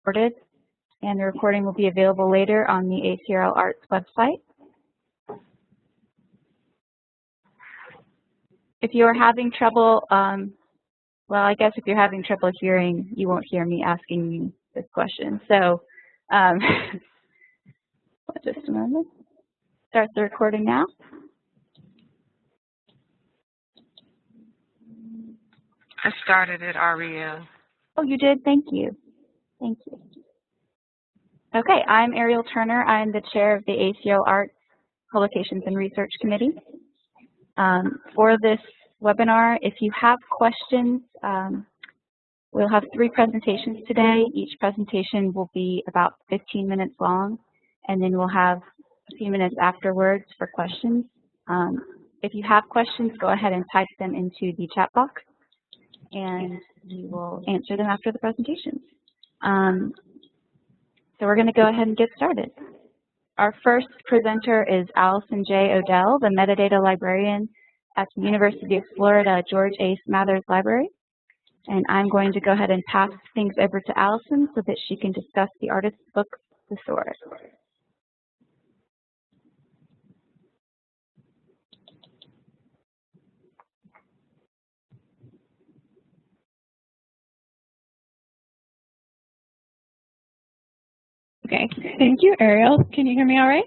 recorded, and the recording will be available later on the ACRL Arts website. If you are having trouble, well, I guess if you're having trouble hearing, you won't hear me asking you this question. So, just a moment. Start the recording now. I started at ARLIS. Oh, you did? Thank you. Thank you. Okay, I'm Ariel Turner. I'm the chair of the ACRL Arts Publications and Research Committee. For this webinar, if you have questions, we'll have 3 presentations today. Each presentation will be about 15 minutes long, and then we'll have a few minutes afterwards for questions. If you have questions, go ahead and type them into the chat box, and we will answer them after the presentation. So we're going to go ahead and get started. Our first presenter is Allison J. Odell, the metadata librarian at the University of Florida George A. Smathers Library. And I'm going to go ahead and pass things over to Allison so that she can discuss the artist's book, Thesaurus. Okay, thank you, Ariel. Can you hear me all right?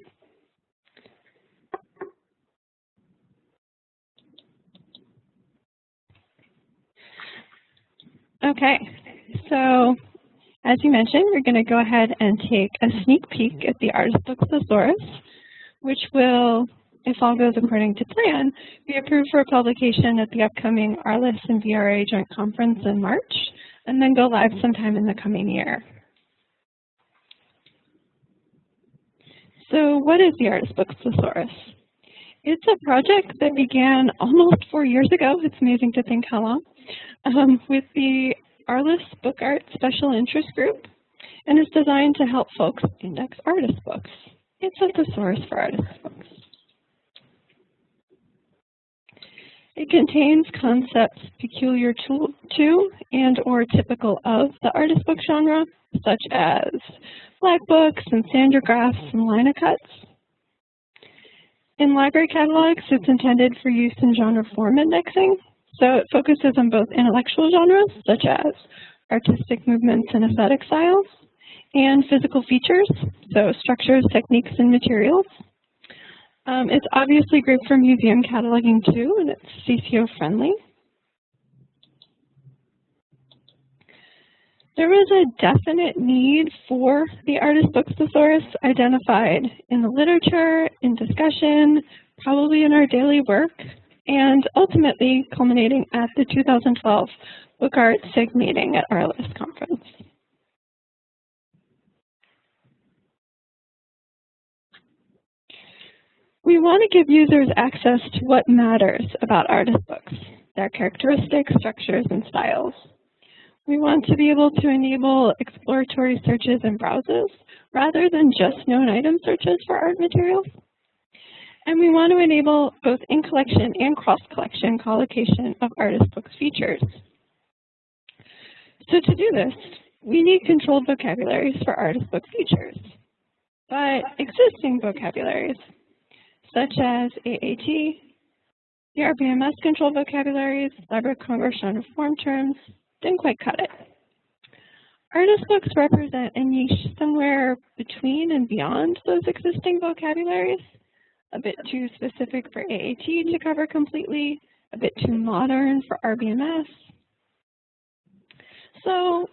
Okay, so as you mentioned, we're going to go ahead and take a sneak peek at the artist book Thesaurus, which will, if all goes according to plan, be approved for publication at the upcoming ARLIS and VRA Joint Conference in March, and then go live sometime in the coming year. So what is the artist book Thesaurus? It's a project that began almost 4 years ago. It's amazing to think how long. With the ARLIS Book Art Special Interest Group, and is designed to help folks index artist books. It's a thesaurus for artist books. It contains concepts peculiar to and or typical of the artist book genre, such as flag books and sandographs and lino cuts. In library catalogs, it's intended for use in genre form indexing. So it focuses on both intellectual genres, such as artistic movements and aesthetic styles, and physical features, so structures, techniques, and materials. It's obviously great for museum cataloging too, and it's CCO friendly. There was a definite need for the artist book thesaurus identified in the literature, in discussion, probably in our daily work, and ultimately culminating at the 2012 Book Art SIG meeting at ARLIS conference. We want to give users access to what matters about artist books, their characteristics, structures, and styles. We want to be able to enable exploratory searches and browses rather than just known item searches for art materials. And we want to enable both in-collection and cross-collection collocation of artist books features. So to do this, we need controlled vocabularies for artist book features. But existing vocabularies, such as AAT, the RBMS controlled vocabularies, Library of Congress genre form terms, didn't quite cut it. Artist books represent a niche somewhere between and beyond those existing vocabularies, a bit too specific for AAT to cover completely, a bit too modern for RBMS. So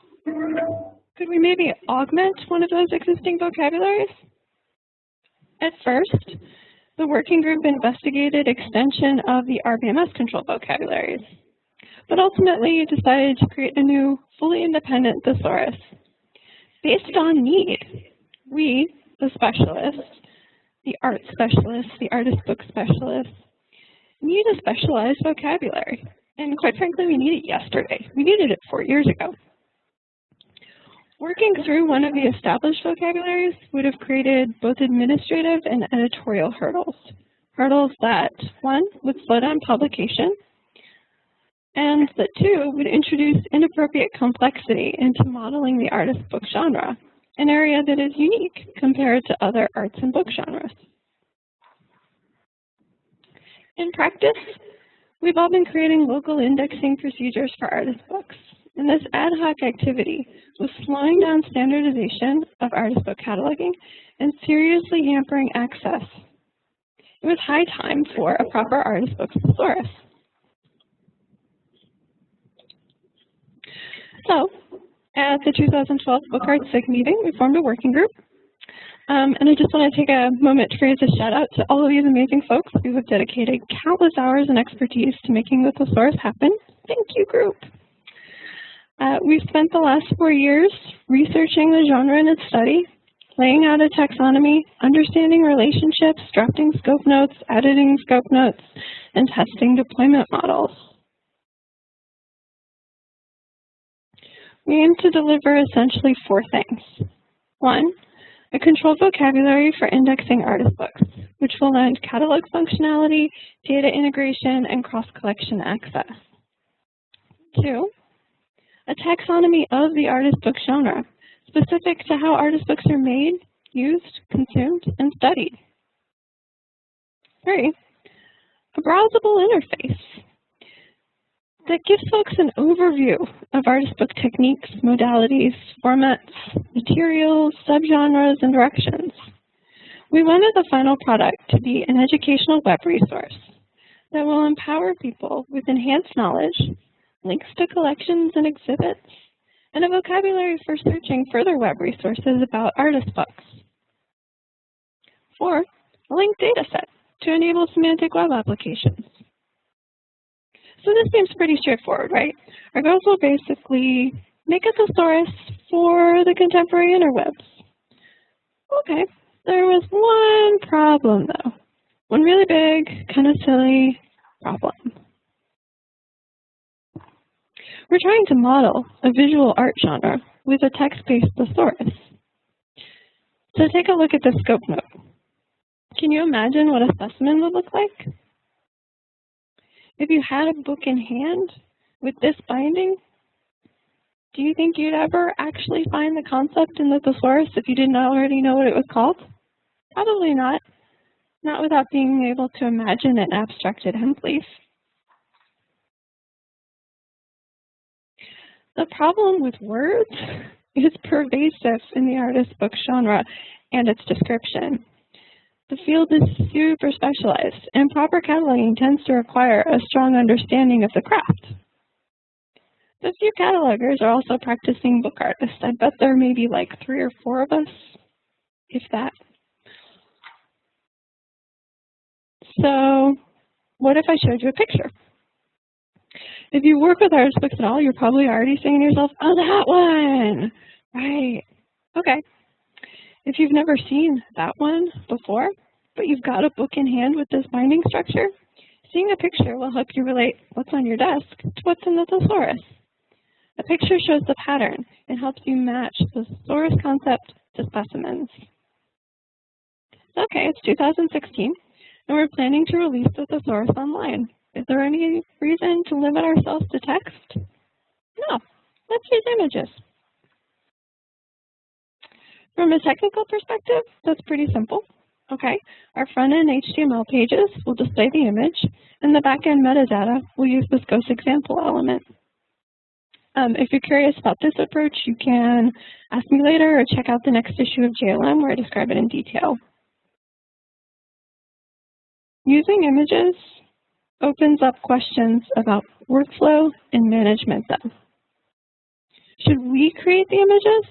could we maybe augment one of those existing vocabularies? At first, the working group investigated extension of the RBMS control vocabularies, but ultimately decided to create a new, fully independent thesaurus. Based on need, we, the specialists, the art specialists, the artist book specialists, need a specialized vocabulary. And quite frankly, we need it yesterday. We needed it 4 years ago. Working through one of the established vocabularies would have created both administrative and editorial hurdles. Hurdles that, one, would slow down publication, and that 2 would introduce inappropriate complexity into modeling the artist book genre, an area that is unique compared to other arts and book genres. In practice, we've all been creating local indexing procedures for artist books, and this ad hoc activity was slowing down standardization of artist book cataloging and seriously hampering access. It was high time for a proper artist book thesaurus. So, at the 2012 Book Arts SIG meeting, we formed a working group. And I just want to take a moment to raise a shout out to all of these amazing folks who have dedicated countless hours and expertise to making the thesaurus happen. Thank you, group. We've spent the last 4 years researching the genre and its study, laying out a taxonomy, understanding relationships, drafting scope notes, editing scope notes, and testing deployment models. We aim to deliver essentially 4 things. 1, a controlled vocabulary for indexing artist books, which will lend catalog functionality, data integration, and cross-collection access. 2, a taxonomy of the artist book genre, specific to how artist books are made, used, consumed, and studied. 3, a browsable interface that gives folks an overview of artist book techniques, modalities, formats, materials, subgenres, and directions. We wanted the final product to be an educational web resource that will empower people with enhanced knowledge, links to collections and exhibits, and a vocabulary for searching further web resources about artist books. 4, a linked data set to enable semantic web applications. So this seems pretty straightforward, right? Our goals will basically make a thesaurus for the contemporary interwebs. Okay, there was one problem though. One really big, kind of silly problem. We're trying to model a visual art genre with a text-based thesaurus. So take a look at the scope note. Can you imagine what a specimen would look like? If you had a book in hand with this binding, do you think you'd ever actually find the concept in the thesaurus if you didn't already know what it was called? Probably not. Not without being able to imagine an abstracted hemp leaf. The problem with words is pervasive in the artist book genre and its description. The field is super specialized, and proper cataloging tends to require a strong understanding of the craft. A few catalogers are also practicing book artists. I bet there may be like 3 or 4 of us, if that. So, what if I showed you a picture? If you work with artist books at all, you're probably already saying to yourself, oh, that one! Right. Okay. If you've never seen that one before, but you've got a book in hand with this binding structure, seeing a picture will help you relate what's on your desk to what's in the thesaurus. A picture shows the pattern and helps you match the thesaurus concept to specimens. Okay, it's 2016, and we're planning to release the thesaurus online. Is there any reason to limit ourselves to text? No, let's use images. From a technical perspective, that's pretty simple. Okay, our front-end HTML pages will display the image, and the back-end metadata will use the SCOS example element. If you're curious about this approach, you can ask me later or check out the next issue of JLM where I describe it in detail. Using images opens up questions about workflow and management though. Should we create the images,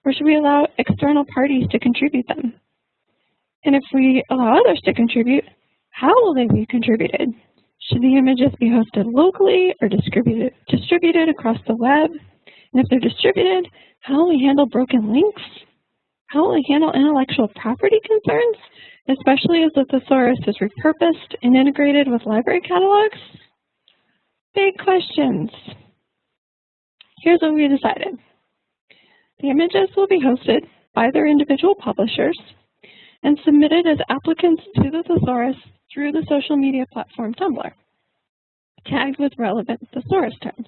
or should we allow external parties to contribute them? And if we allow others to contribute, how will they be contributed? Should the images be hosted locally or distributed across the web? And if they're distributed, how will we handle broken links? How will we handle intellectual property concerns, especially as the thesaurus is repurposed and integrated with library catalogs? Big questions. Here's what we decided. The images will be hosted by their individual publishers and submitted as applicants to the thesaurus through the social media platform Tumblr. tagged with relevant thesaurus terms.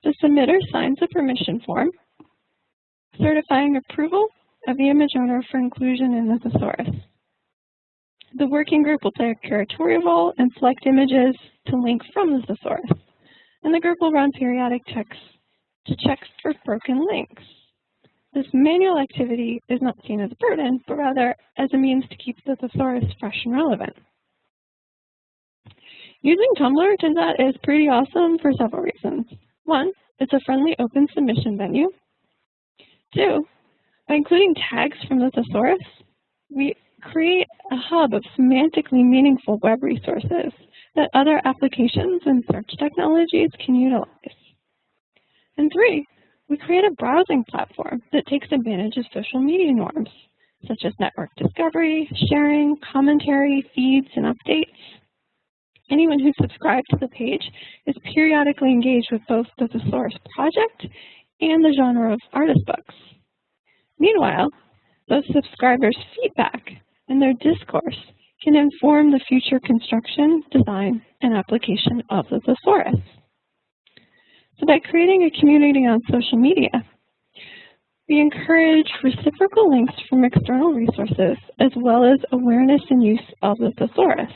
The submitter signs a permission form certifying approval of the image owner for inclusion in the thesaurus. The working group will play a curatorial role and select images to link from the thesaurus, and the group will run periodic checks to check for broken links. This manual activity is not seen as a burden, but rather as a means to keep the thesaurus fresh and relevant. Using Tumblr, it turns out, is pretty awesome for several reasons. One, it's a friendly open submission venue. Two, by including tags from the thesaurus, we create a hub of semantically meaningful web resources that other applications and search technologies can utilize. And three, we create a browsing platform that takes advantage of social media norms, such as network discovery, sharing, commentary, feeds, and updates. Anyone who subscribes to the page is periodically engaged with both the Thesaurus project and the genre of artist books. Meanwhile, those subscribers' feedback and their discourse can inform the future construction, design, and application of the thesaurus. So by creating a community on social media, we encourage reciprocal links from external resources as well as awareness and use of the thesaurus.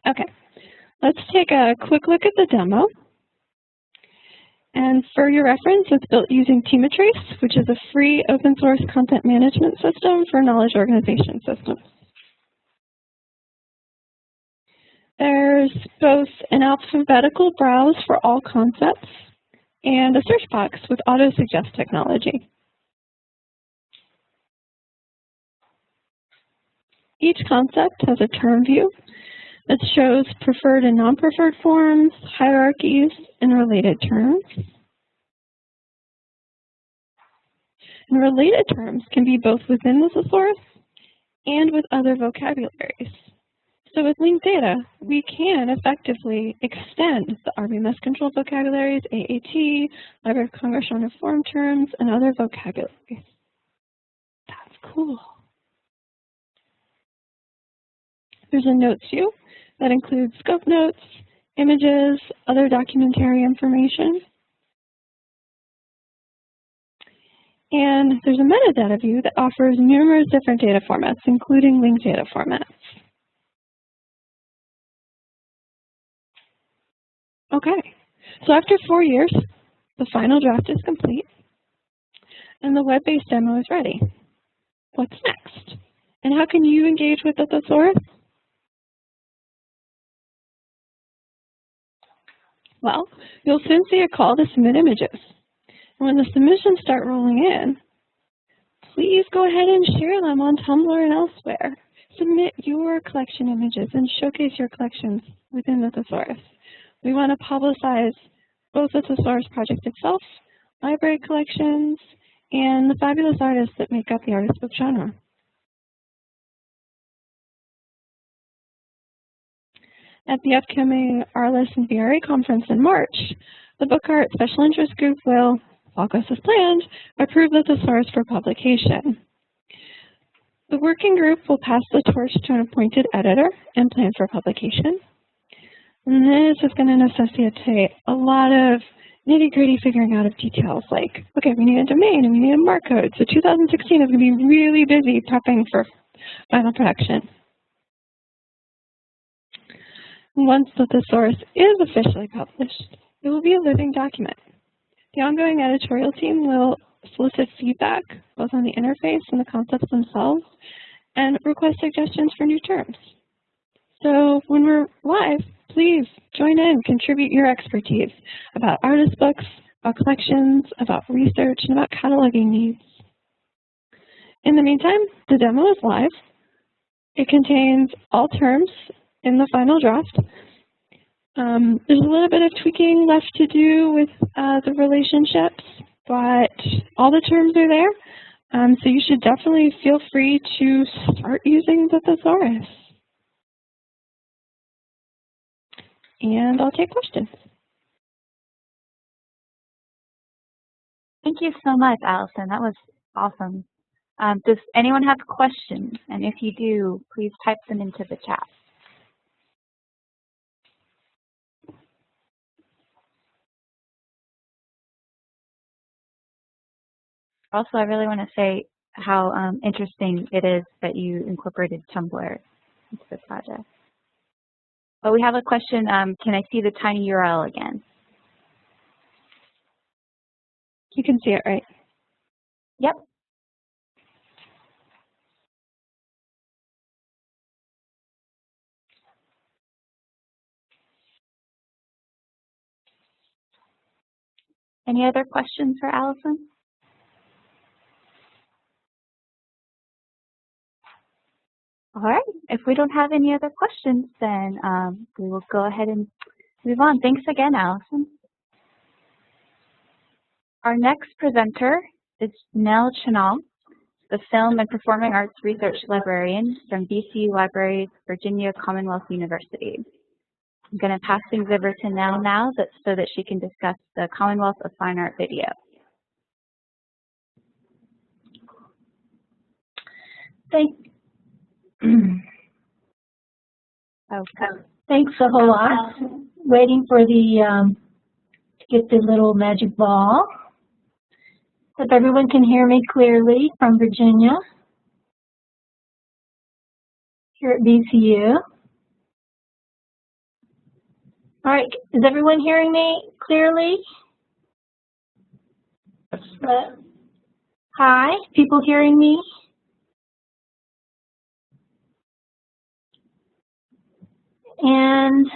Okay, let's take a quick look at the demo. And for your reference, it's built using Teamatrace, which is a free open source content management system for knowledge organization systems. There's both an alphabetical browse for all concepts and a search box with auto-suggest technology. Each concept has a term view that shows preferred and non-preferred forms, hierarchies, and related terms. And related terms can be both within the thesaurus and with other vocabularies. So with linked data, we can effectively extend the RBMS controlled vocabularies, AAT, Library of Congress on form terms, and other vocabularies. That's cool. There's a notes view that includes scope notes, images, other documentary information. And there's a metadata view that offers numerous different data formats, including linked data formats. Okay, so after 4 years, the final draft is complete, and the web-based demo is ready. What's next? And how can you engage with the thesaurus? Well, you'll soon see a call to submit images. And when the submissions start rolling in, please go ahead and share them on Tumblr and elsewhere. Submit your collection images and showcase your collections within the thesaurus. We want to publicize both the Thesaurus project itself, library collections, and the fabulous artists that make up the artist book genre. At the upcoming ARLIS and VRA conference in March, the Book Art Special Interest Group will, if all goes as planned, approve the thesaurus for publication. The working group will pass the torch to an appointed editor and plan for publication. And this is going to necessitate a lot of nitty-gritty figuring out of details like, okay, we need a domain and we need a mark code. So 2016 is going to be really busy prepping for final production. Once the thesaurus is officially published, it will be a living document. The ongoing editorial team will solicit feedback, both on the interface and the concepts themselves, and request suggestions for new terms. So when we're live, please join in, contribute your expertise about artist books, about collections, about research, and about cataloging needs. In the meantime, the demo is live. It contains all terms in the final draft. There's a little bit of tweaking left to do with the relationships, but all the terms are there. So you should definitely feel free to start using the thesaurus. And I'll take questions. Thank you so much, Allison. That was awesome. Does anyone have questions? And if you do, please type them into the chat. Also, I really want to say how interesting it is that you incorporated Tumblr into the project. But we have a question, can I see the tiny URL again? You can see it, right? Yep. Any other questions for Allison? All right, if we don't have any other questions, then we will go ahead and move on. Thanks again, Allison. Our next presenter is Nell Chenal, the Film and Performing Arts Research Librarian from VCU Libraries, Virginia Commonwealth University. I'm going to pass things over to Nell now so that she can discuss the Commonwealth of Fine Art video. Thanks a whole lot. Waiting for the to get the little magic ball. Hope everyone can hear me clearly from Virginia here at VCU. All right, is everyone hearing me clearly? Hi, people hearing me? And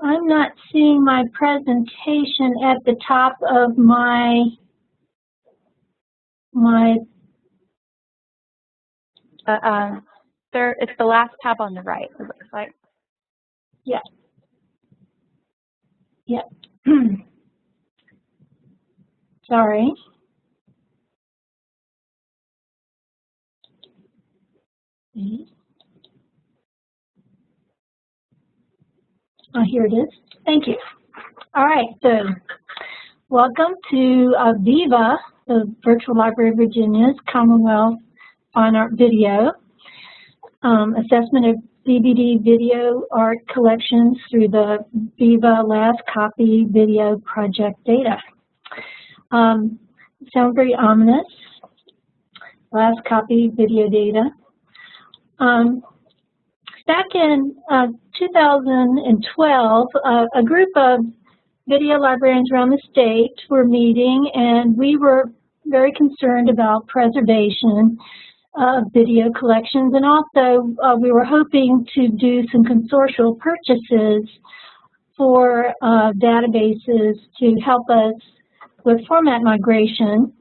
I'm not seeing my presentation at the top of It's the last tab on the right, it looks like. Yeah. Yeah. Sorry. Oh, here it is. Thank you. All right, so welcome to VIVA, the Virtual Library of Virginia's Commonwealth Fine Art Video, assessment of DVD video art collections through the VIVA Last Copy Video Project data. Sound very ominous. Last Copy Video data. Back in 2012, a group of video librarians around the state were meeting, and we were very concerned about preservation of video collections, and also we were hoping to do some consortial purchases for databases to help us with format migration.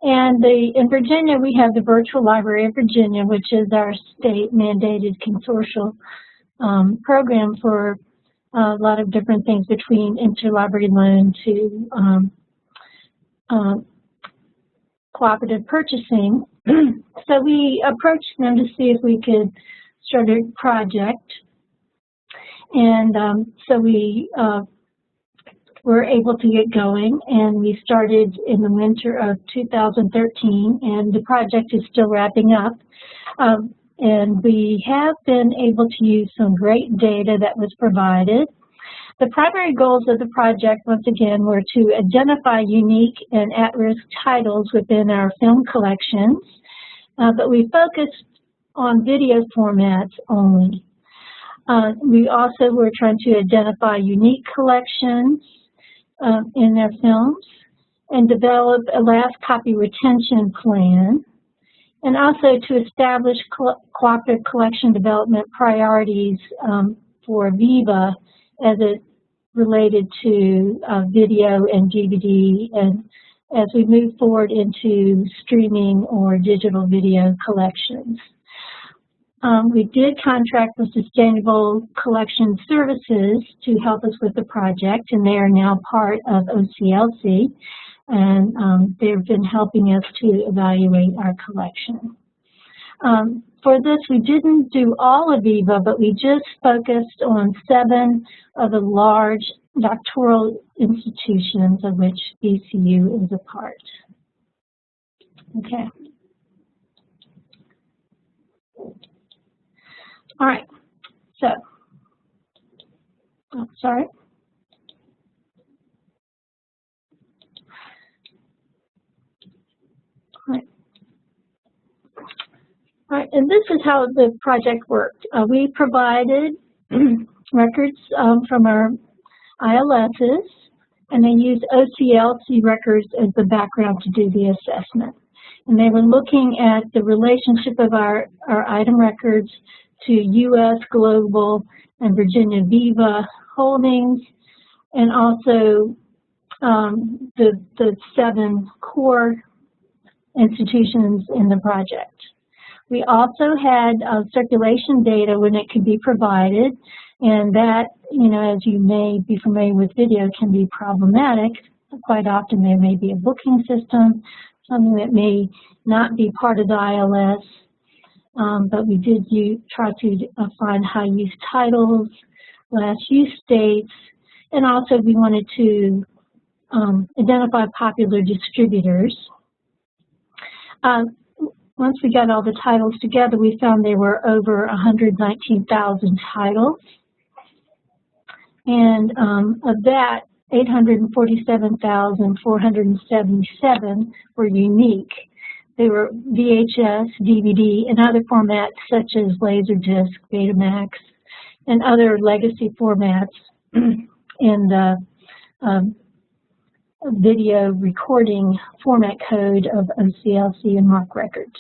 And in Virginia, we have the Virtual Library of Virginia, which is our state-mandated consortial program for a lot of different things, between interlibrary loan to cooperative purchasing. So we approached them to see if we could start a project. And so we were able to get going, and we started in the winter of 2013, and the project is still wrapping up. And we have been able to use some great data that was provided. The primary goals of the project, once again, were to identify unique and at-risk titles within our film collections, but we focused on video formats only. We also were trying to identify unique collections in their films and develop a last copy retention plan, and also to establish cooperative collection development priorities for VIVA as it related to video and DVD, and as we move forward into streaming or digital video collections. We did contract with Sustainable Collection Services to help us with the project, and they are now part of OCLC, and they've been helping us to evaluate our collection. For this, we didn't do all of VIVA, but we just focused on 7 of the large doctoral institutions of which VCU is a part. Okay. All right, so, sorry. And this is how the project worked. We provided records from our ILSs, and they used OCLC records as the background to do the assessment. And they were looking at the relationship of our item records to U.S., global, and Virginia VIVA holdings, and also the 7 core institutions in the project. We also had circulation data when it could be provided, and that, you know, as you may be familiar with video, can be problematic. Quite often there may be a booking system, something that may not be part of the ILS, but we did try to find high-use titles, last use dates, and also we wanted to identify popular distributors. Once we got all the titles together, we found there were over 119,000 titles. And of that, 847,477 were unique. They were VHS, DVD, and other formats such as Laserdisc, Betamax, and other legacy formats in the video recording format code of OCLC and MARC records.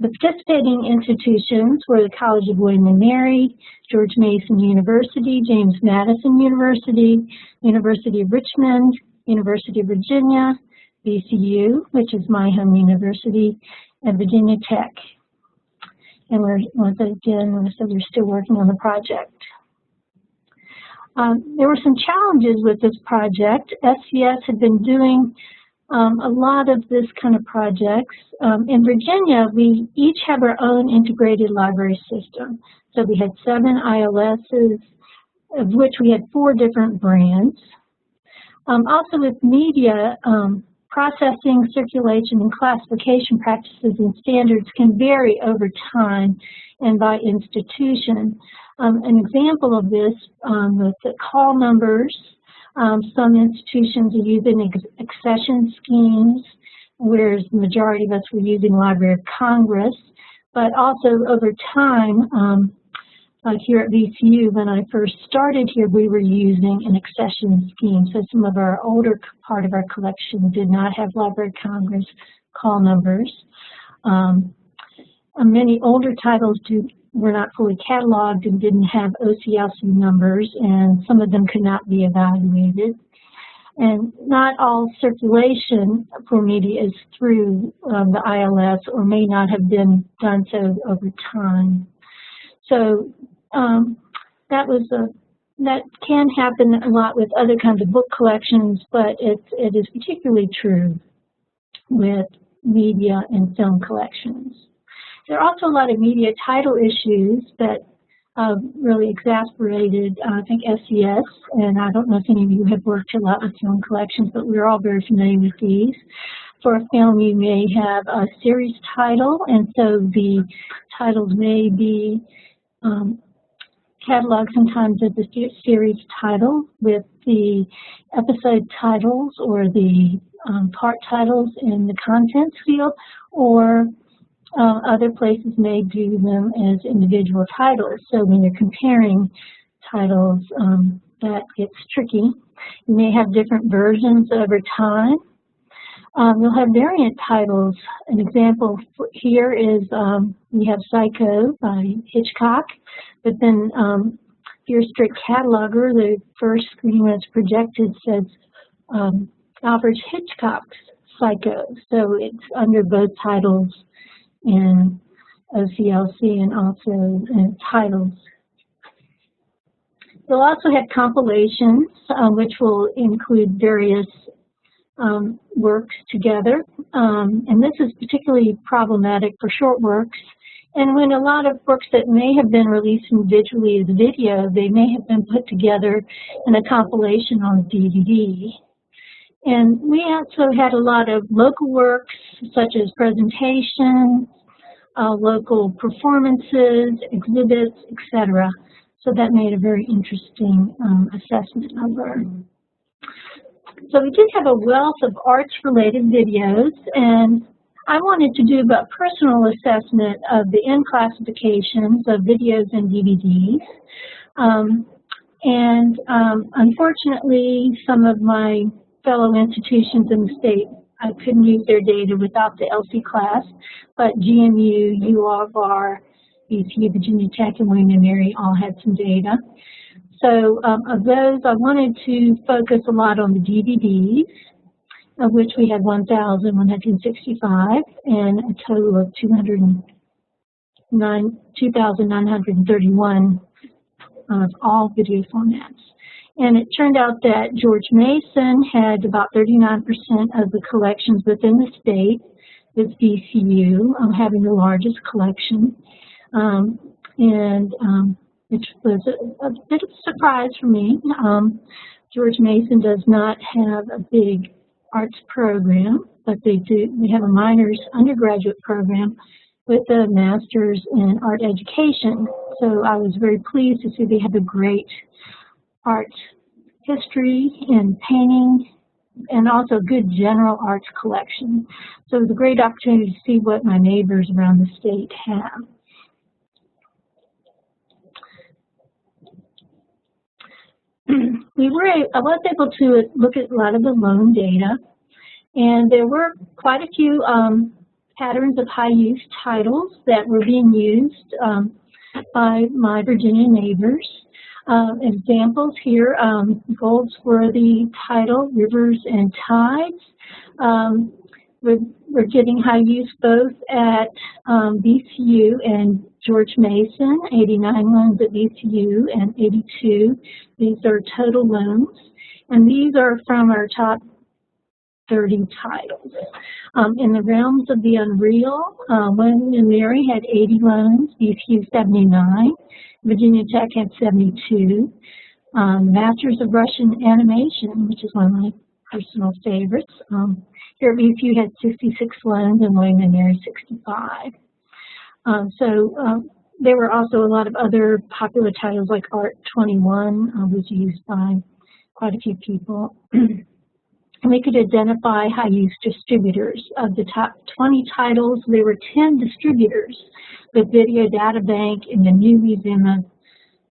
The participating institutions were the College of William and Mary, George Mason University, James Madison University, University of Richmond, University of Virginia, VCU, which is my home university, and Virginia Tech. And once again, we're still working on the project. There were some challenges with this project. SCS had been doing a lot of this kind of projects. In Virginia, we each have our own integrated library system. So we had 7 ILSs, of which we had 4 different brands. Also with media, processing, circulation, and classification practices and standards can vary over time and by institution. An example of this with the call numbers. Some institutions are using accession schemes, whereas the majority of us were using Library of Congress. But also over time, here at VCU, when I first started here, we were using an accession scheme. So some of our older part of our collection did not have Library of Congress call numbers. Many older titles were not fully cataloged and didn't have OCLC numbers, and some of them could not be evaluated. And not all circulation for media is through the ILS, or may not have been done so over time. So that can happen a lot with other kinds of book collections, but it is particularly true with media and film collections. There are also a lot of media title issues that really exasperated, I think, SCS, and I don't know if any of you have worked a lot with film collections, but we're all very familiar with these. For a film, you may have a series title, and so the titles may be cataloged sometimes as a series title with the episode titles or the part titles in the contents field, or other places may do them as individual titles. So when you're comparing titles, that gets tricky. You may have different versions over time. You'll have variant titles. An example here is we have Psycho by Hitchcock, but then your strict cataloger, the first screen when it's projected says Alfred Hitchcock's Psycho. So it's under both titles in OCLC and also in titles. You'll also have compilations, which will include various works together. And this is particularly problematic for short works. And when a lot of works that may have been released individually as video, they may have been put together in a compilation on DVD. And we also had a lot of local works, such as presentations, local performances, exhibits, etc. So that made a very interesting assessment of our. So we did have a wealth of arts-related videos, and I wanted to do a personal assessment of the end classifications of videos and DVDs. Unfortunately, some of my fellow institutions in the state, I couldn't use their data without the LC class, but GMU, U of R, VCU, Virginia Tech, and William & Mary all had some data. So of those, I wanted to focus a lot on the DVDs, of which we had 1,165 and a total of 2,931 of all video formats. And it turned out that George Mason had about 39% of the collections within the state, with VCU having the largest collection. Which was a bit of a surprise for me. George Mason does not have a big arts program, but they have a minors undergraduate program with a master's in art education. So I was very pleased to see they have a great art history and painting and also a good general arts collection. So it was a great opportunity to see what my neighbors around the state have. I was able to look at a lot of the loan data, and there were quite a few patterns of high-use titles that were being used by my Virginia neighbors. Examples here, Goldsworthy title, Rivers and Tides. We're getting high use both at VCU and George Mason, 89 loans at VCU and 82. These are total loans, and these are from our top 30 titles. In the realms of the unreal, William & Mary had 80 loans, VCU 79, Virginia Tech had 72. Masters of Russian Animation, which is one of my personal favorites. Here at VCU had 66 loans and William & Mary 65. There were also a lot of other popular titles like Art 21 was used by quite a few people. We could identify high-use distributors. Of the top 20 titles, there were 10 distributors, with Video Data Bank and the New Museum of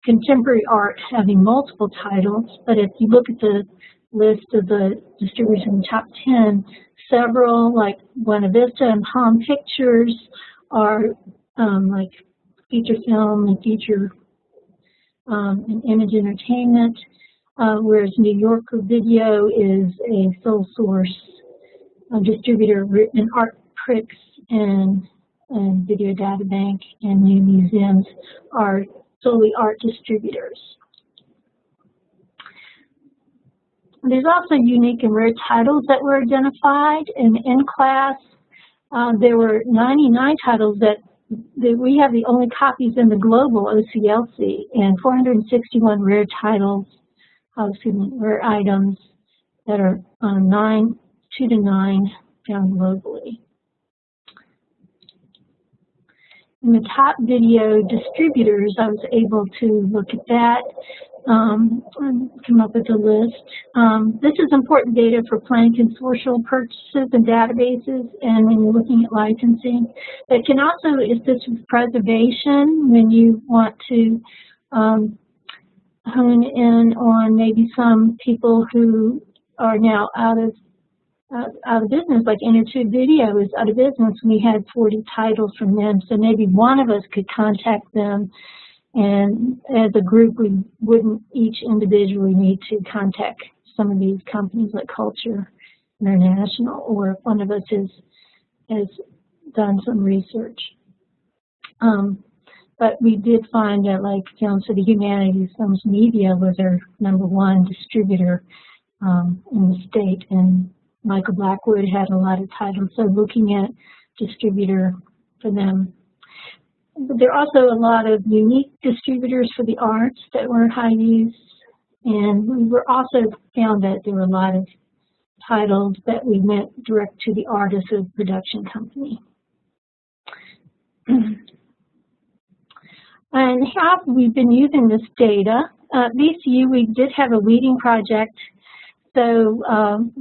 Contemporary Art having multiple titles. But if you look at the list of the distributors in the top 10, several like Buena Vista and Palm Pictures are like feature film and feature and image entertainment, whereas New Yorker Video is a sole source distributor, and Art Prix and Video Data Bank and New Museums are solely art distributors. There's also unique and rare titles that were identified. In class, there were 99 titles that we have the only copies in the global OCLC, and 461 rare titles, rare items that are 2 to 9 found globally. In the top video distributors, I was able to look at that and come up with a list. This is important data for planning consortial purchases and databases, and when you're looking at licensing. It can also assist with preservation when you want to hone in on maybe some people who are now out of business, like Intertube Video is out of business. We had 40 titles from them, so maybe one of us could contact them, and as a group we wouldn't each individually need to contact some of these companies like Culture International, or if one of us has done some research. But we did find that, like Films for the Humanities, Films Media was our #1 distributor in the state, and Michael Blackwood had a lot of titles, so looking at distributor for them. But there are also a lot of unique distributors for the arts that were high use, and we were also found that there were a lot of titles that we went direct to the artist or production company. And how have we been using this data? At VCU, we did have a weeding project. So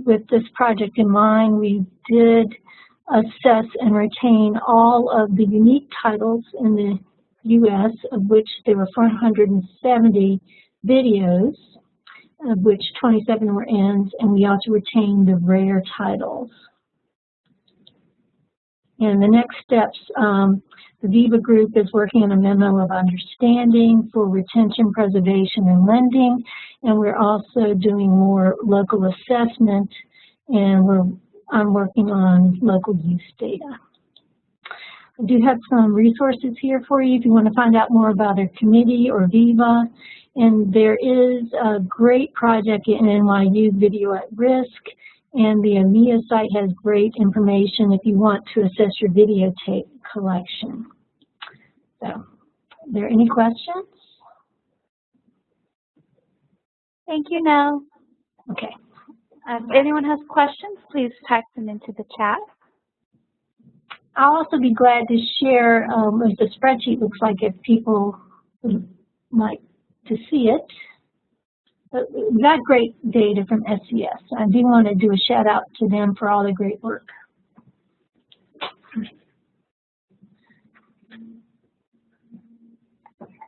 with this project in mind, we did assess and retain all of the unique titles in the U.S., of which there were 470 videos, of which 27 were ends, and we also retained the rare titles. And the next steps, the VIVA group is working on a memo of understanding for retention, preservation, and lending, and we're also doing more local assessment, and I'm working on local use data. I do have some resources here for you if you want to find out more about our committee or VIVA. And there is a great project in NYU, Video at Risk, and the EMEA site has great information if you want to assess your videotape collection. So, are there any questions? Thank you, Nell. Okay. If anyone has questions, please type them into the chat. I'll also be glad to share what the spreadsheet looks like if people would like to see it. But we got great data from SCS. I do want to do a shout out to them for all the great work.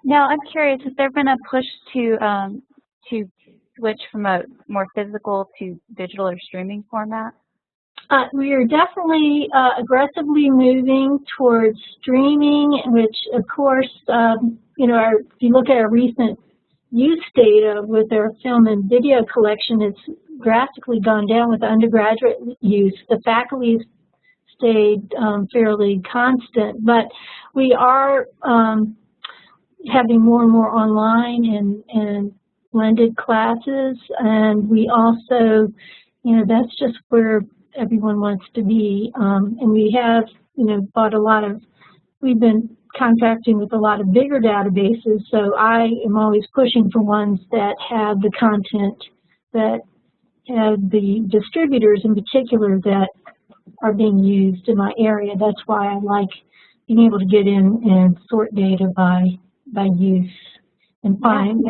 Now, I'm curious, has there been a push to switch from a more physical to digital or streaming format? We are definitely aggressively moving towards streaming, which, of course, you know, if you look at our recent use data with our film and video collection, it's drastically gone down with the undergraduate use. The faculty has stayed fairly constant, but we are having more and more online and blended classes, and we also, you know, that's just where everyone wants to be, and we have, you know, we've been contracting with a lot of bigger databases, so I am always pushing for ones that have the content, that have the distributors in particular that are being used in my area. That's why I like being able to get in and sort data by use and find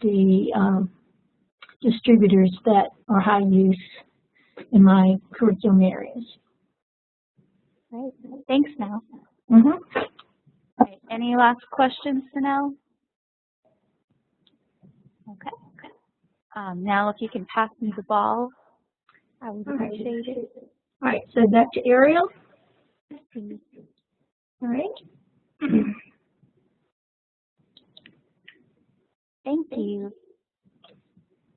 the distributors that are high use in my curriculum areas. Great. Thanks, Nell. Mm-hmm. Any last questions for Nell? Okay. Now, if you can pass me the ball, I would appreciate it. All right, so back to Ariel. Yes, please. All right. Thank you.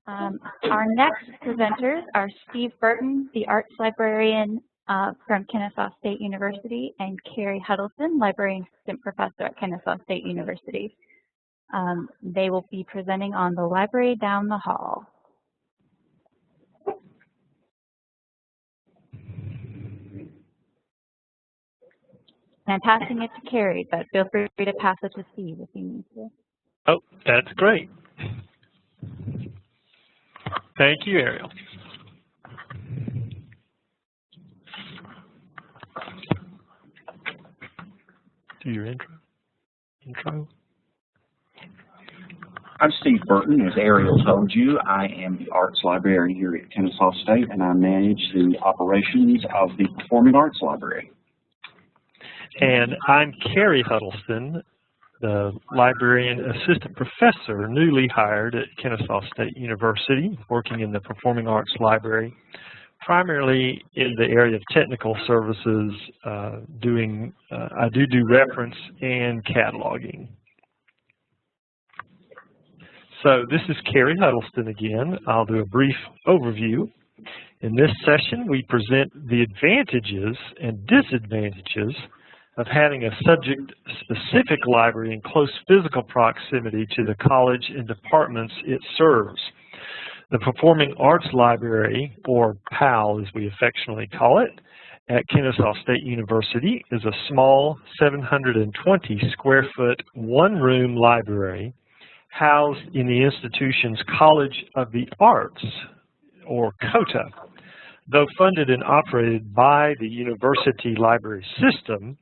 Our next presenters are Steve Burton, the arts librarian from Kennesaw State University, and Carrie Huddleston, librarian assistant professor at Kennesaw State University. They will be presenting on the library down the hall. And I'm passing it to Carrie, but feel free to pass it to Steve if you need to. Oh, that's great. Thank you, Ariel. Do your intro. I'm Steve Burton. As Ariel told you, I am the arts librarian here at Kennesaw State, and I manage the operations of the Performing Arts Library. And I'm Carrie Huddleston, the librarian assistant professor newly hired at Kennesaw State University, working in the Performing Arts Library, primarily in the area of technical services, I do reference and cataloging. So this is Carrie Huddleston again. I'll do a brief overview. In this session, we present the advantages and disadvantages of having a subject-specific library in close physical proximity to the college and departments it serves. The Performing Arts Library, or PAL as we affectionately call it, at Kennesaw State University is a small 720 square foot, one-room library housed in the institution's College of the Arts, or COTA. Though funded and operated by the university library system,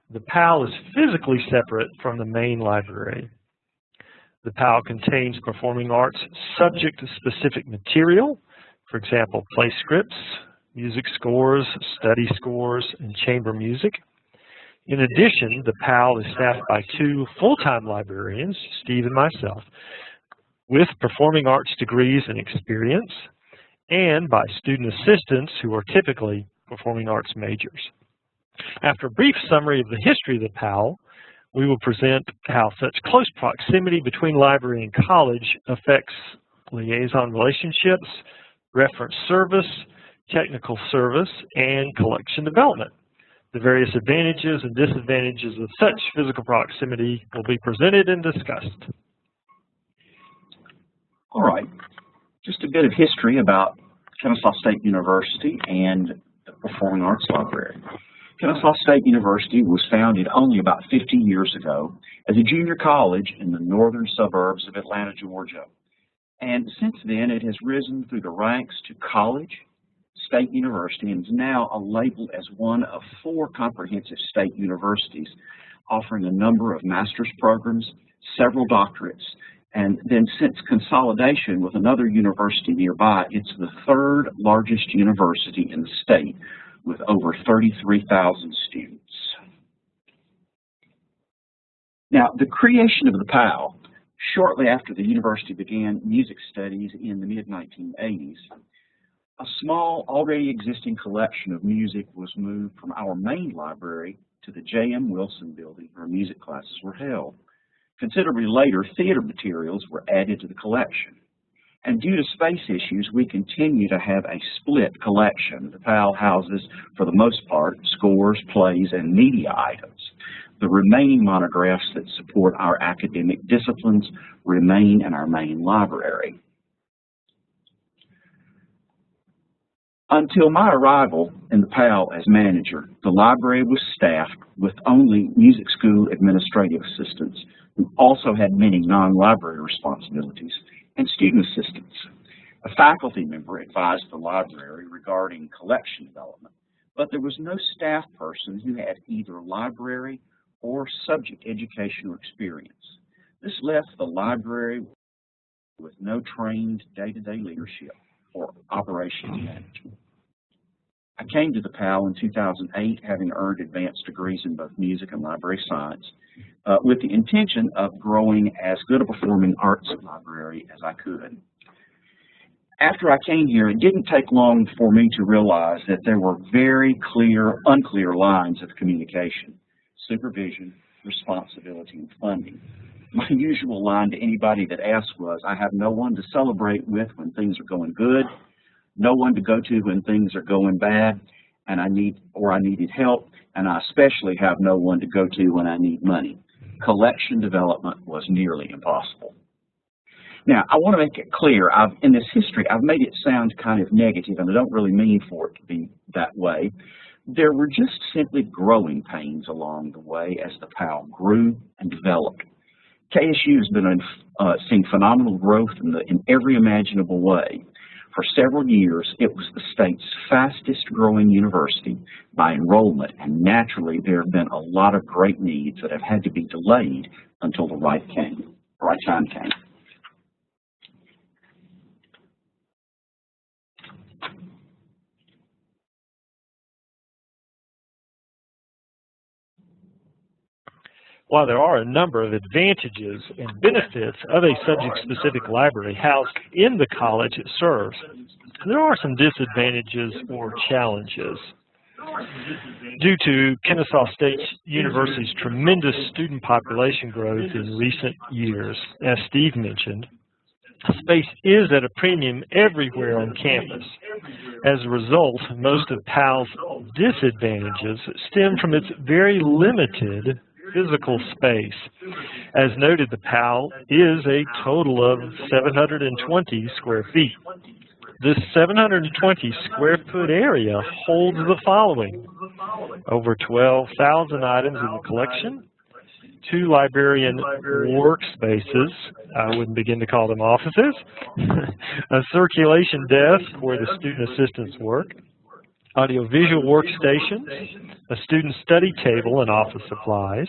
the PAL is physically separate from the main library. The PAL contains performing arts subject-specific material, for example, play scripts, music scores, study scores, and chamber music. In addition, the PAL is staffed by 2 full-time librarians, Steve and myself, with performing arts degrees and experience, and by student assistants who are typically performing arts majors. After a brief summary of the history of the PAL, we will present how such close proximity between library and college affects liaison relationships, reference service, technical service, and collection development. The various advantages and disadvantages of such physical proximity will be presented and discussed. All right, just a bit of history about Kennesaw State University and the Performing Arts Library. Kennesaw State University was founded only about 50 years ago as a junior college in the northern suburbs of Atlanta, Georgia. And since then, it has risen through the ranks to college, state university, and is now labeled as one of 4 comprehensive state universities, offering a number of master's programs, several doctorates, and then since consolidation with another university nearby, it's the 3rd largest university in the state with over 33,000 students. Now, the creation of the PAL, shortly after the university began music studies in the mid-1980s, a small, already existing collection of music was moved from our main library to the J.M. Wilson building where music classes were held. Considerably later, theater materials were added to the collection. And due to space issues, we continue to have a split collection. The PAL houses, for the most part, scores, plays, and media items. The remaining monographs that support our academic disciplines remain in our main library. Until my arrival in the PAL as manager, the library was staffed with only music school administrative assistants who also had many non-library responsibilities, and student assistants. A faculty member advised the library regarding collection development, but there was no staff person who had either library or subject educational experience. This left the library with no trained day-to-day leadership or operations management. I came to the PAL in 2008, having earned advanced degrees in both music and library science, with the intention of growing as good a performing arts library as I could. After I came here, it didn't take long for me to realize that there were very unclear lines of communication, supervision, responsibility, and funding. My usual line to anybody that asked was, I have no one to celebrate with when things are going good, no one to go to when things are going bad, and I needed help, and I especially have no one to go to when I need money. Collection development was nearly impossible. Now, I want to make it clear, in this history, I've made it sound kind of negative, and I don't really mean for it to be that way. There were just simply growing pains along the way as the PAL grew and developed. KSU has been seeing phenomenal growth in every imaginable way. For several years, it was the state's fastest growing university by enrollment, and naturally there have been a lot of great needs that have had to be delayed until the right time came. While there are a number of advantages and benefits of a subject-specific library housed in the college it serves, there are some disadvantages or challenges. Due to Kennesaw State University's tremendous student population growth in recent years, as Steve mentioned, space is at a premium everywhere on campus. As a result, most of PAL's disadvantages stem from its very limited physical space. As noted, the PAL is a total of 720 square feet. This 720 square foot area holds the following: over 12,000 items in the collection, 2 librarian workspaces, I wouldn't begin to call them offices, a circulation desk where the student assistants work, audiovisual workstations, a student study table and office supplies,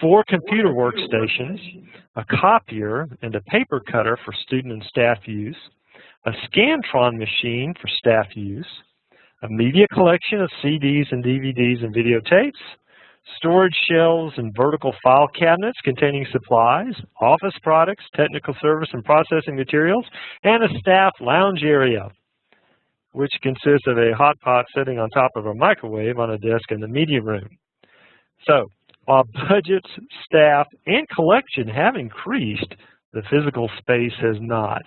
4 computer workstations, a copier and a paper cutter for student and staff use, a Scantron machine for staff use, a media collection of CDs and DVDs and videotapes, storage shelves and vertical file cabinets containing supplies, office products, technical service and processing materials, and a staff lounge area, which consists of a hot pot sitting on top of a microwave on a desk in the media room. So, while budgets, staff, and collection have increased, the physical space has not.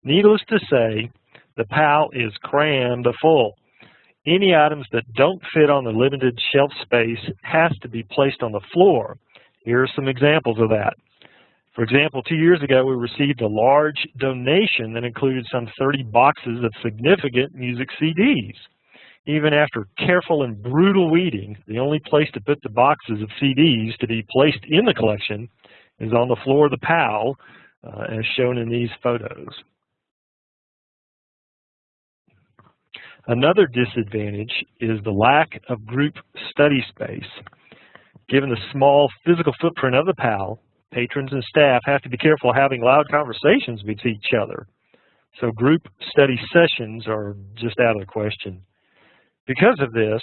Needless to say, the PAL is crammed full. Any items that don't fit on the limited shelf space has to be placed on the floor. Here are some examples of that. For example, 2 years ago, we received a large donation that included some 30 boxes of significant music CDs. Even after careful and brutal weeding, the only place to put the boxes of CDs to be placed in the collection is on the floor of the PAL, as shown in these photos. Another disadvantage is the lack of group study space. Given the small physical footprint of the PAL, patrons and staff have to be careful having loud conversations with each other. So group study sessions are just out of the question. Because of this,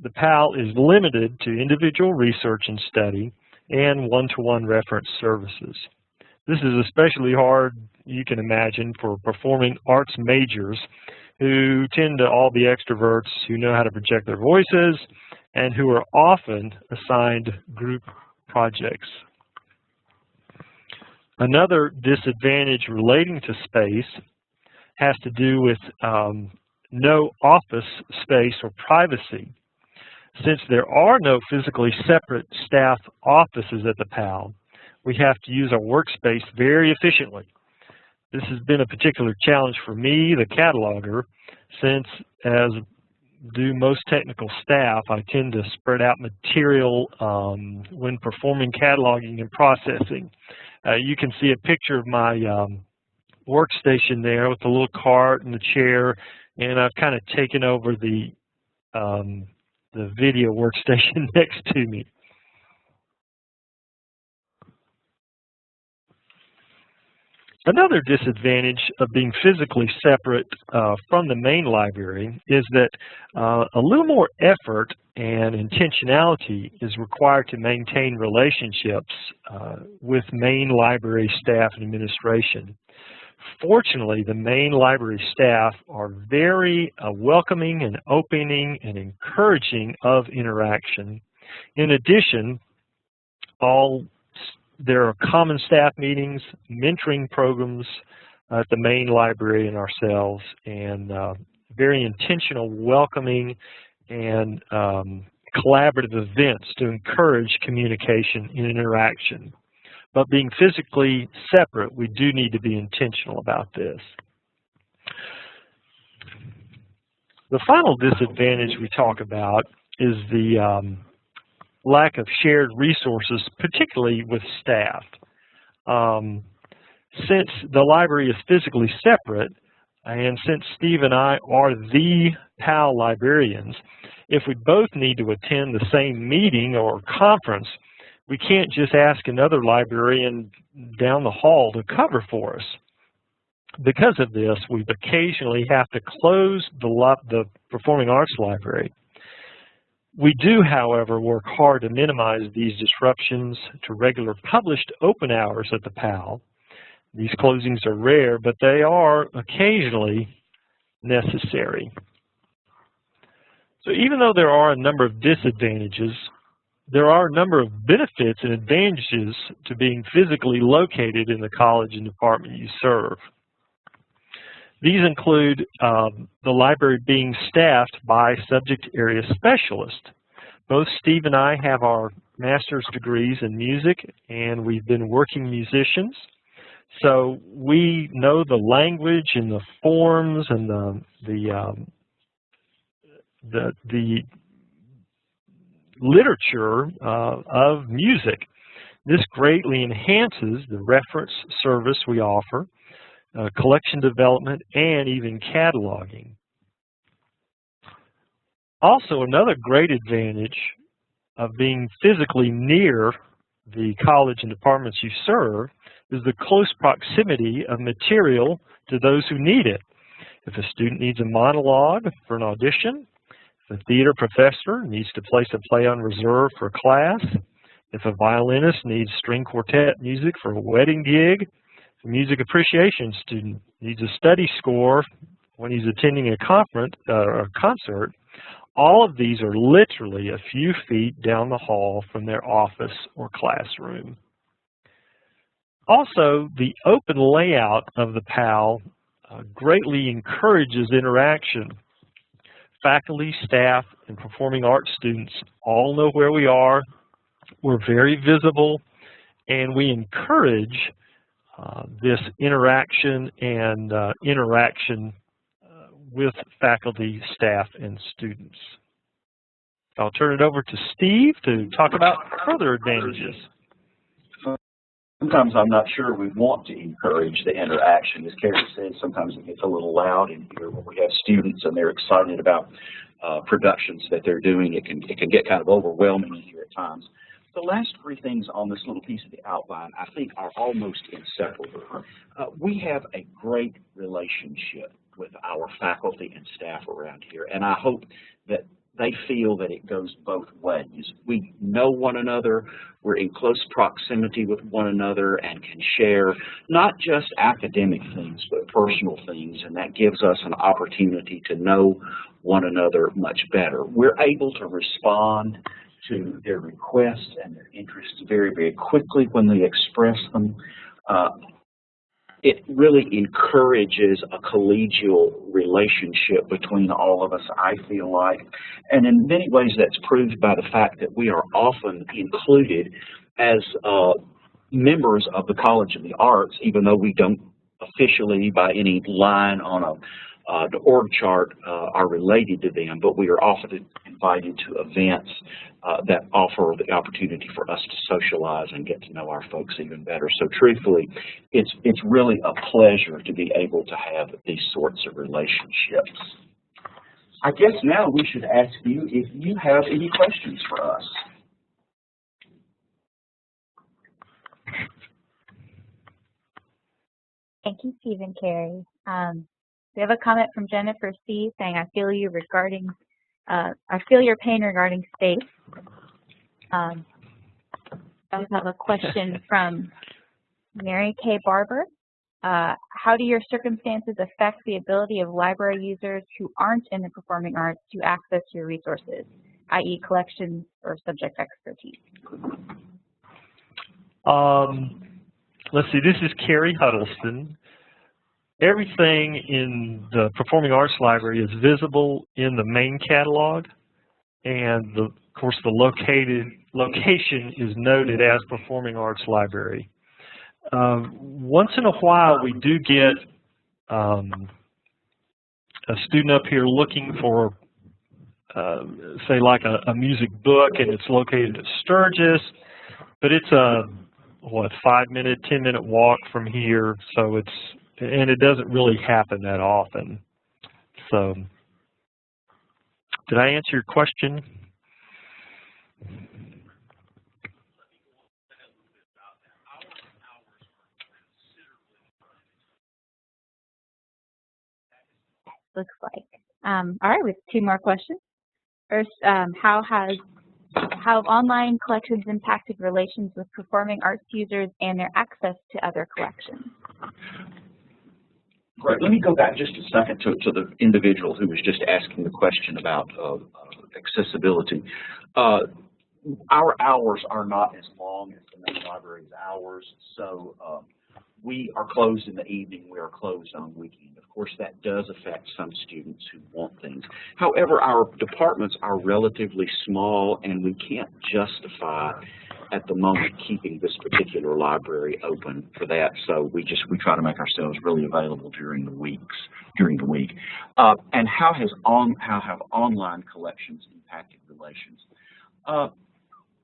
the PAL is limited to individual research and study and one-to-one reference services. This is especially hard, you can imagine, for performing arts majors who tend to all be extroverts who know how to project their voices and who are often assigned group projects. Another disadvantage relating to space has to do with no office space or privacy. Since there are no physically separate staff offices at the PAL, we have to use our workspace very efficiently. This has been a particular challenge for me, the cataloger, since, as do most technical staff, I tend to spread out material when performing cataloging and processing. You can see a picture of my workstation there with the little cart and the chair, and I've kind of taken over the video workstation next to me. Another disadvantage of being physically separate from the main library is that a little more effort and intentionality is required to maintain relationships with main library staff and administration. Fortunately, the main library staff are very welcoming and opening and encouraging of interaction. In addition, there are common staff meetings, mentoring programs at the main library and ourselves, and very intentional, welcoming, and collaborative events to encourage communication and interaction. But being physically separate, we do need to be intentional about this. The final disadvantage we talk about is the lack of shared resources, particularly with staff. Since the library is physically separate, and since Steve and I are the PAL librarians, if we both need to attend the same meeting or conference, we can't just ask another librarian down the hall to cover for us. Because of this, we occasionally have to close the Performing Arts Library. We do, however, work hard to minimize these disruptions to regular published open hours at the PAL. These closings are rare, but they are occasionally necessary. So even though there are a number of disadvantages, there are a number of benefits and advantages to being physically located in the college and department you serve. These include the library being staffed by subject area specialists. Both Steve and I have our master's degrees in music, and we've been working musicians. So we know the language and the forms and the literature of music. This greatly enhances the reference service we offer, collection development, and even cataloging. Also, another great advantage of being physically near the college and departments you serve is the close proximity of material to those who need it. If a student needs a monologue for an audition, if a theater professor needs to place a play on reserve for a class, if a violinist needs string quartet music for a wedding gig, if a music appreciation student needs a study score when he's attending a conference or a concert, all of these are literally a few feet down the hall from their office or classroom. Also, the open layout of the PAL greatly encourages interaction. Faculty, staff, and performing arts students all know where we are. We're very visible, and we encourage this interaction and interaction with faculty, staff, and students. I'll turn it over to Steve to talk about further advantages. Sometimes I'm not sure we want to encourage the interaction. As Carrie said, sometimes it gets a little loud in here when we have students and they're excited about productions that they're doing. It can get kind of overwhelming in here at times. The last three things on this little piece of the outline, I think, are almost inseparable. We have a great relationship with our faculty and staff around here, and I hope that they feel that it goes both ways. We know one another, we're in close proximity with one another and can share not just academic things, but personal things, and that gives us an opportunity to know one another much better. We're able to respond to their requests and their interests very, very quickly when they express them. It really encourages a collegial relationship between all of us, I feel like. And in many ways that's proved by the fact that we are often included as members of the College of the Arts, even though we don't officially by any line on the org chart are related to them, but we are often invited to events that offer the opportunity for us to socialize and get to know our folks even better. So truthfully, it's really a pleasure to be able to have these sorts of relationships. I guess now we should ask you if you have any questions for us. Thank you, Steve and Carrie. We have a comment from Jennifer C. saying, I feel your pain regarding space. I also have a question from Mary K. Barber. How do your circumstances affect the ability of library users who aren't in the performing arts to access your resources, i.e. collections or subject expertise? Let's see, this is Carrie Huddleston. Everything in the Performing Arts Library is visible in the main catalog, and of course the location is noted as Performing Arts Library. Once in a while we do get a student up here looking for, say, like a music book, and it's located at Sturgis, but it's a, 5-minute, 10-minute walk from here, so and it doesn't really happen that often. So, did I answer your question? Looks like. All right, we have 2 more questions. First, how have online collections impacted relations with performing arts users and their access to other collections? Great. Let me go back just a second to the individual who was just asking the question about accessibility. Our hours are not as long as the main library's hours, so we are closed in the evening, we are closed on weekend. Of course, that does affect some students who want things. However, our departments are relatively small, and we can't justify at the moment keeping this particular library open for that. So we try to make ourselves really available during the week. And how have online collections impacted relations?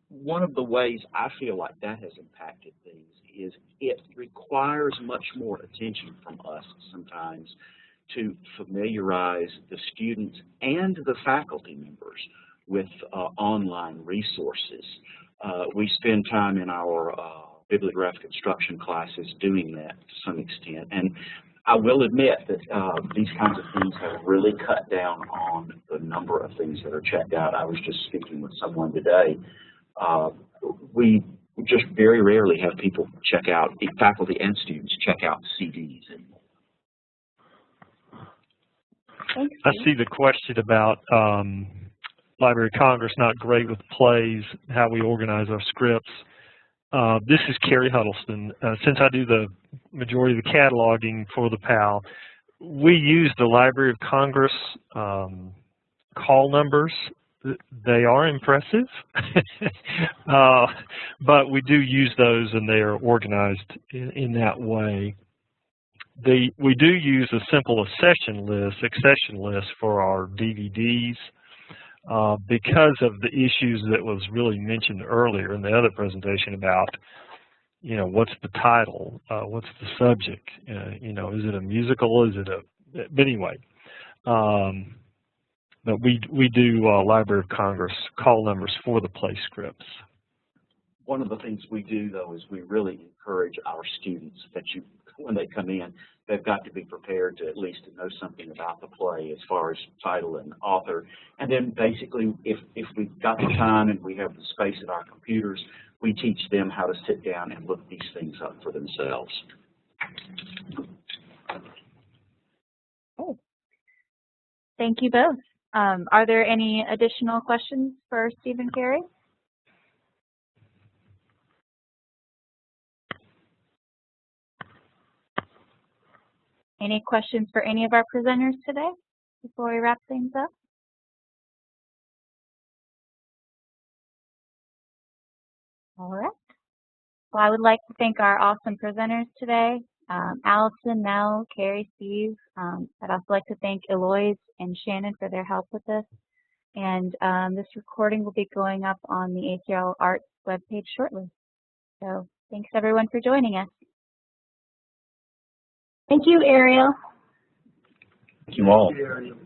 One of the ways I feel like that has impacted things is it requires much more attention from us sometimes to familiarize the students and the faculty members with online resources. We spend time in our bibliographic instruction classes doing that to some extent. And I will admit that these kinds of things have really cut down on the number of things that are checked out. I was just speaking with someone today. We just very rarely have people check out, faculty and students check out CDs anymore. I see the question about Library of Congress not great with plays, how we organize our scripts. This is Carrie Huddleston. Since I do the majority of the cataloging for the PAL, we use the Library of Congress call numbers. They are impressive, but we do use those and they are organized in that way. We do use a simple accession list for our DVDs because of the issues that was really mentioned earlier in the other presentation about, you know, what's the title, what's the subject, you know, is it a musical, is it a, but anyway. But we do Library of Congress call numbers for the play scripts. One of the things we do, though, is we really encourage our students that when they come in, they've got to be prepared to at least know something about the play as far as title and author. And then basically, if we've got the time and we have the space at our computers, we teach them how to sit down and look these things up for themselves. Oh. Thank you both. Are there any additional questions for Steve and Carrie? Any questions for any of our presenters today before we wrap things up? All right. Well, I would like to thank our awesome presenters today, Allison, Mel, Carrie, Steve. I'd also like to thank Eloise and Shannon for their help with this. And this recording will be going up on the ACRL Arts webpage shortly. So thanks everyone for joining us. Thank you, Ariel. Thank you all. Thank you, Ariel.